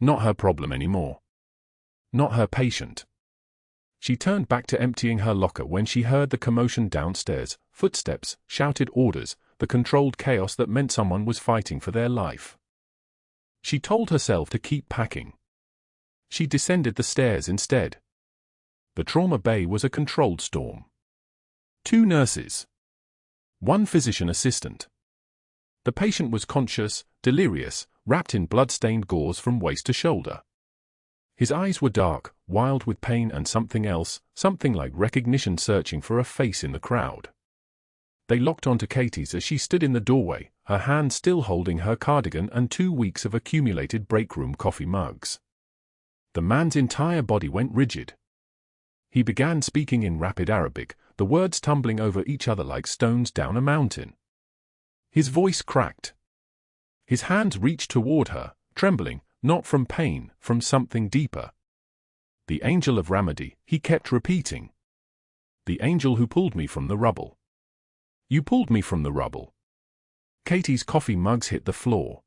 Not her problem anymore. Not her patient. She turned back to emptying her locker when she heard the commotion downstairs, footsteps, shouted orders, the controlled chaos that meant someone was fighting for their life. She told herself to keep packing. She descended the stairs instead. The trauma bay was a controlled storm. 2 nurses. 1 physician assistant. The patient was conscious, delirious, wrapped in blood-stained gauze from waist to shoulder. His eyes were dark, wild with pain and something else, something like recognition searching for a face in the crowd. They locked onto Katie's as she stood in the doorway, her hand still holding her cardigan and 2 weeks of accumulated break-room coffee mugs. The man's entire body went rigid. He began speaking in rapid Arabic, the words tumbling over each other like stones down a mountain. His voice cracked. His hands reached toward her, trembling, not from pain, from something deeper. The angel of Ramadi, he kept repeating. The angel who pulled me from the rubble. You pulled me from the rubble. Katie's coffee mugs hit the floor.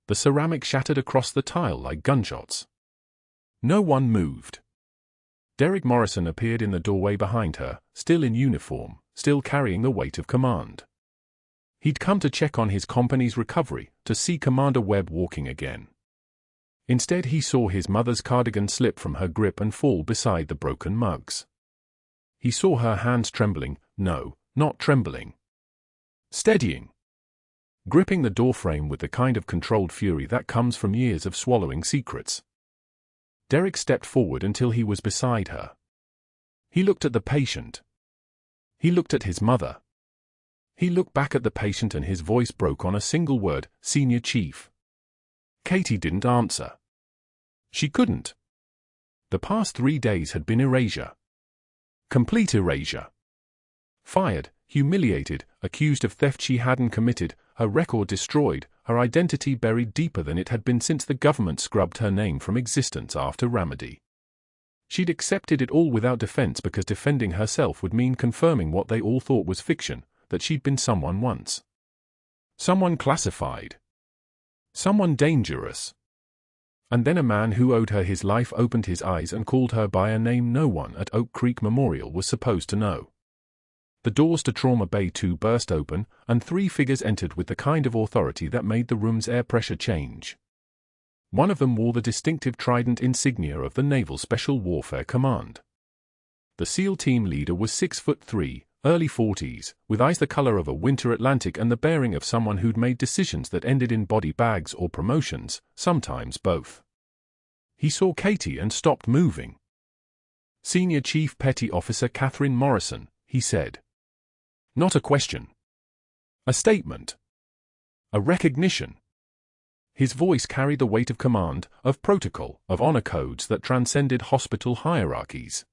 The ceramic shattered across the tile like gunshots. No one moved. Derek Morrison appeared in the doorway behind her, still in uniform, still carrying the weight of command. He'd come to check on his company's recovery, to see Commander Webb walking again. Instead he saw his mother's cardigan slip from her grip and fall beside the broken mugs. He saw her hands trembling, no, not trembling. Steadying. Gripping the doorframe with the kind of controlled fury that comes from years of swallowing secrets. Derek stepped forward until he was beside her. He looked at the patient. He looked at his mother. He looked back at the patient and his voice broke on a single word, Senior Chief. Katie didn't answer. She couldn't. The past 3 days had been erasure. Complete erasure. Fired, humiliated, accused of theft she hadn't committed, her record destroyed, her identity buried deeper than it had been since the government scrubbed her name from existence after Ramadi. She'd accepted it all without defense because defending herself would mean confirming what they all thought was fiction, that she'd been someone once. Someone classified. Someone dangerous. And then a man who owed her his life opened his eyes and called her by a name no one at Oak Creek Memorial was supposed to know. The doors to Trauma Bay 2 burst open, and 3 figures entered with the kind of authority that made the room's air pressure change. One of them wore the distinctive trident insignia of the Naval Special Warfare Command. The SEAL team leader was 6'3", early 40s, with eyes the color of a winter Atlantic and the bearing of someone who'd made decisions that ended in body bags or promotions, sometimes both. He saw Katie and stopped moving. Senior Chief Petty Officer Katherine Morrison, he said. Not a question. A statement. A recognition. His voice carried the weight of command, of protocol, of honor codes that transcended hospital hierarchies.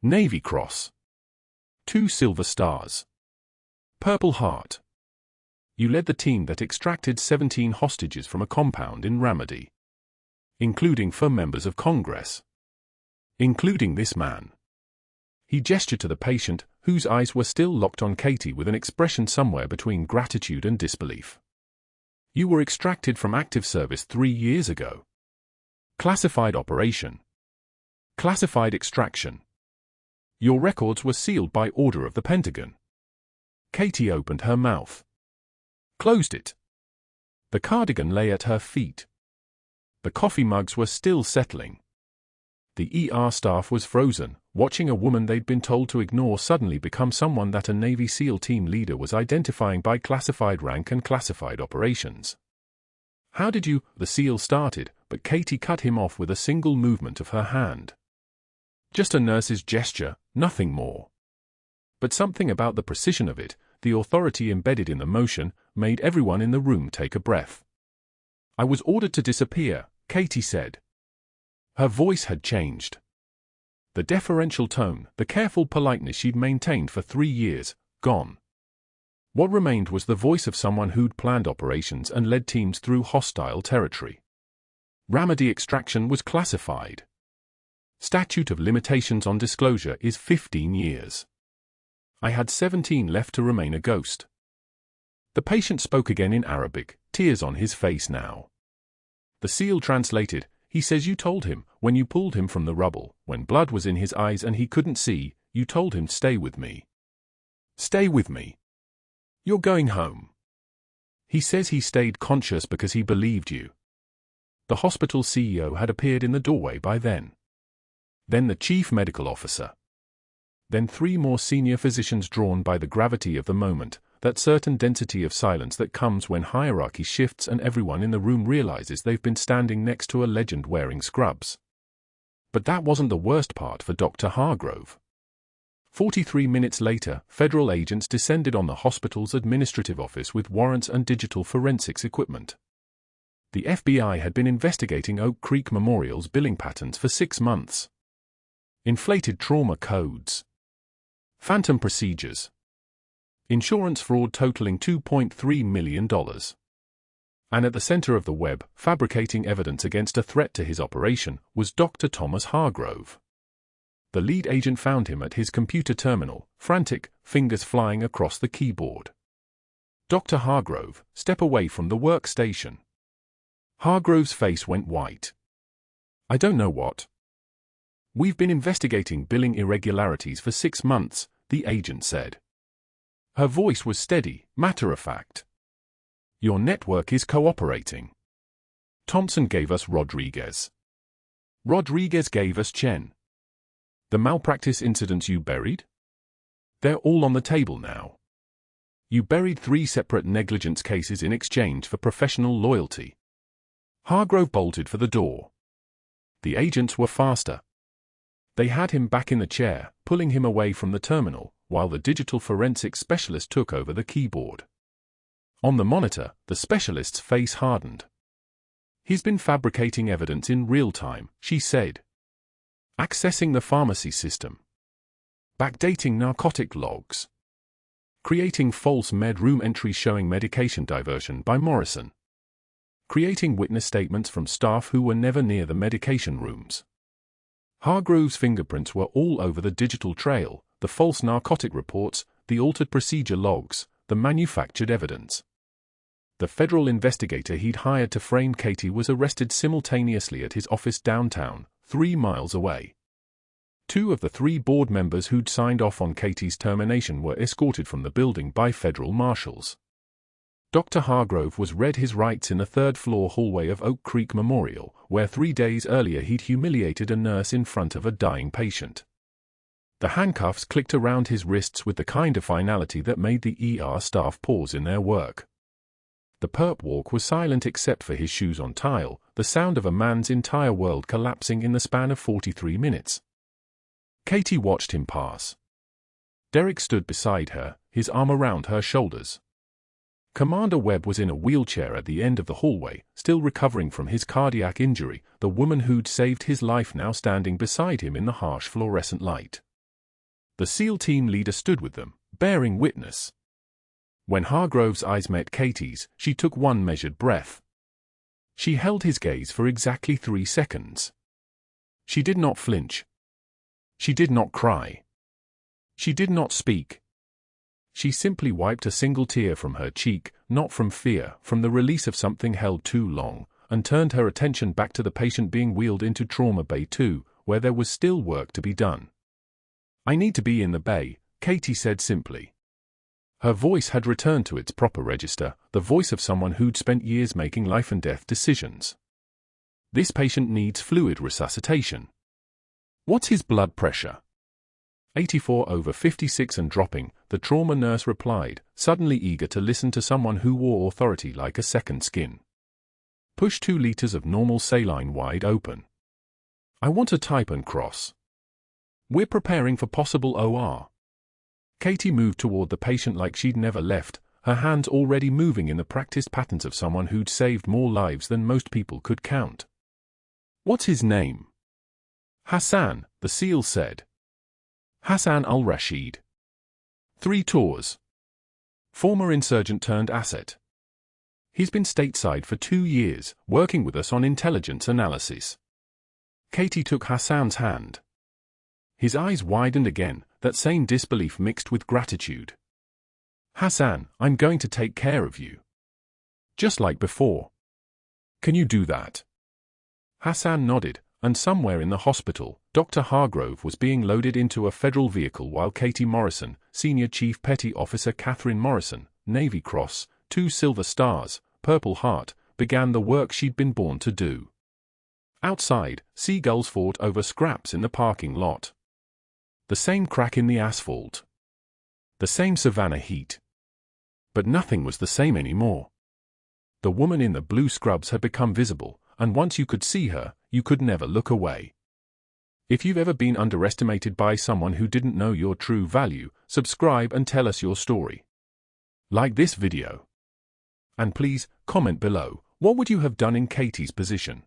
Navy Cross. 2 silver stars. Purple Heart. You led the team that extracted 17 hostages from a compound in Ramadi. Including 4 members of Congress. Including this man. He gestured to the patient, whose eyes were still locked on Katie with an expression somewhere between gratitude and disbelief. You were extracted from active service 3 years ago. Classified operation. Classified extraction. Your records were sealed by order of the Pentagon. Katie opened her mouth. Closed it. The cardigan lay at her feet. The coffee mugs were still settling. The ER staff was frozen, watching a woman they'd been told to ignore suddenly become someone that a Navy SEAL team leader was identifying by classified rank and classified operations. How did you, the SEAL started, but Katie cut him off with a single movement of her hand. Just a nurse's gesture, nothing more. But something about the precision of it, the authority embedded in the motion, made everyone in the room take a breath. "I was ordered to disappear," Katie said. Her voice had changed. The deferential tone, the careful politeness she'd maintained for 3 years, gone. What remained was the voice of someone who'd planned operations and led teams through hostile territory. Ramadi extraction was classified. Statute of limitations on disclosure is 15 years. I had 17 left to remain a ghost. The patient spoke again in Arabic, tears on his face now. The SEAL translated, "He says you told him, when you pulled him from the rubble, when blood was in his eyes and he couldn't see, you told him stay with me. Stay with me. You're going home. He says he stayed conscious because he believed you." The hospital CEO had appeared in the doorway by then. Then the chief medical officer. Then 3 more senior physicians, drawn by the gravity of the moment, that certain density of silence that comes when hierarchy shifts and everyone in the room realizes they've been standing next to a legend wearing scrubs. But that wasn't the worst part for Dr. Hargrove. 43 minutes later, federal agents descended on the hospital's administrative office with warrants and digital forensics equipment. The FBI had been investigating Oak Creek Memorial's billing patterns for 6 months. Inflated trauma codes. Phantom procedures. Insurance fraud totaling $2.3 million. And at the center of the web, fabricating evidence against a threat to his operation, was Dr. Thomas Hargrove. The lead agent found him at his computer terminal, frantic, fingers flying across the keyboard. "Dr. Hargrove, step away from the workstation." Hargrove's face went white. "I don't know what." "We've been investigating billing irregularities for 6 months, the agent said. Her voice was steady, matter-of-fact. "Your network is cooperating. Thompson gave us Rodriguez. Rodriguez gave us Chen. The malpractice incidents you buried? They're all on the table now. You buried 3 separate negligence cases in exchange for professional loyalty." Hargrove bolted for the door. The agents were faster. They had him back in the chair, pulling him away from the terminal, while the digital forensics specialist took over the keyboard. On the monitor, the specialist's face hardened. "He's been fabricating evidence in real time," she said. "Accessing the pharmacy system. Backdating narcotic logs. Creating false med room entries showing medication diversion by Morrison. Creating witness statements from staff who were never near the medication rooms." Hargrove's fingerprints were all over the digital trail, the false narcotic reports, the altered procedure logs, the manufactured evidence. The federal investigator he'd hired to frame Katie was arrested simultaneously at his office downtown, 3 miles away. 2 of the 3 board members who'd signed off on Katie's termination were escorted from the building by federal marshals. Dr. Hargrove was read his rights in the 3rd-floor hallway of Oak Creek Memorial, where 3 days earlier he'd humiliated a nurse in front of a dying patient. The handcuffs clicked around his wrists with the kind of finality that made the ER staff pause in their work. The perp walk was silent except for his shoes on tile, the sound of a man's entire world collapsing in the span of 43 minutes. Katie watched him pass. Derek stood beside her, his arm around her shoulders. Commander Webb was in a wheelchair at the end of the hallway, still recovering from his cardiac injury, the woman who'd saved his life now standing beside him in the harsh fluorescent light. The SEAL team leader stood with them, bearing witness. When Hargrove's eyes met Katie's, she took one measured breath. She held his gaze for exactly 3 seconds. She did not flinch. She did not cry. She did not speak. She simply wiped a single tear from her cheek, not from fear, from the release of something held too long, and turned her attention back to the patient being wheeled into Trauma Bay 2, where there was still work to be done. "I need to be in the bay," Katie said simply. Her voice had returned to its proper register, the voice of someone who'd spent years making life-and-death decisions. "This patient needs fluid resuscitation." "What's his blood pressure?" 84/56 and dropping, the trauma nurse replied, suddenly eager to listen to someone who wore authority like a second skin. Push 2 liters of normal saline wide open. I want to type and cross. We're preparing for possible OR. Katie moved toward the patient like she'd never left, her hands already moving in the practiced patterns of someone who'd saved more lives than most people could count. What's his name? Hassan, the SEAL said. Hassan al-Rashid. 3 tours. Former insurgent turned asset. He's been stateside for 2 years, working with us on intelligence analysis. Katie took Hassan's hand. His eyes widened again, that same disbelief mixed with gratitude. Hassan, I'm going to take care of you. Just like before. Can you do that? Hassan nodded, and somewhere in the hospital, Dr. Hargrove was being loaded into a federal vehicle while Katie Morrison, Senior Chief Petty Officer Katherine Morrison, Navy Cross, 2 Silver Stars, Purple Heart, began the work she'd been born to do. Outside, seagulls fought over scraps in the parking lot. The same crack in the asphalt. The same Savannah heat. But nothing was the same anymore. The woman in the blue scrubs had become visible, and once you could see her, you could never look away. If you've ever been underestimated by someone who didn't know your true value, subscribe and tell us your story. Like this video. And please, comment below, what would you have done in Katie's position?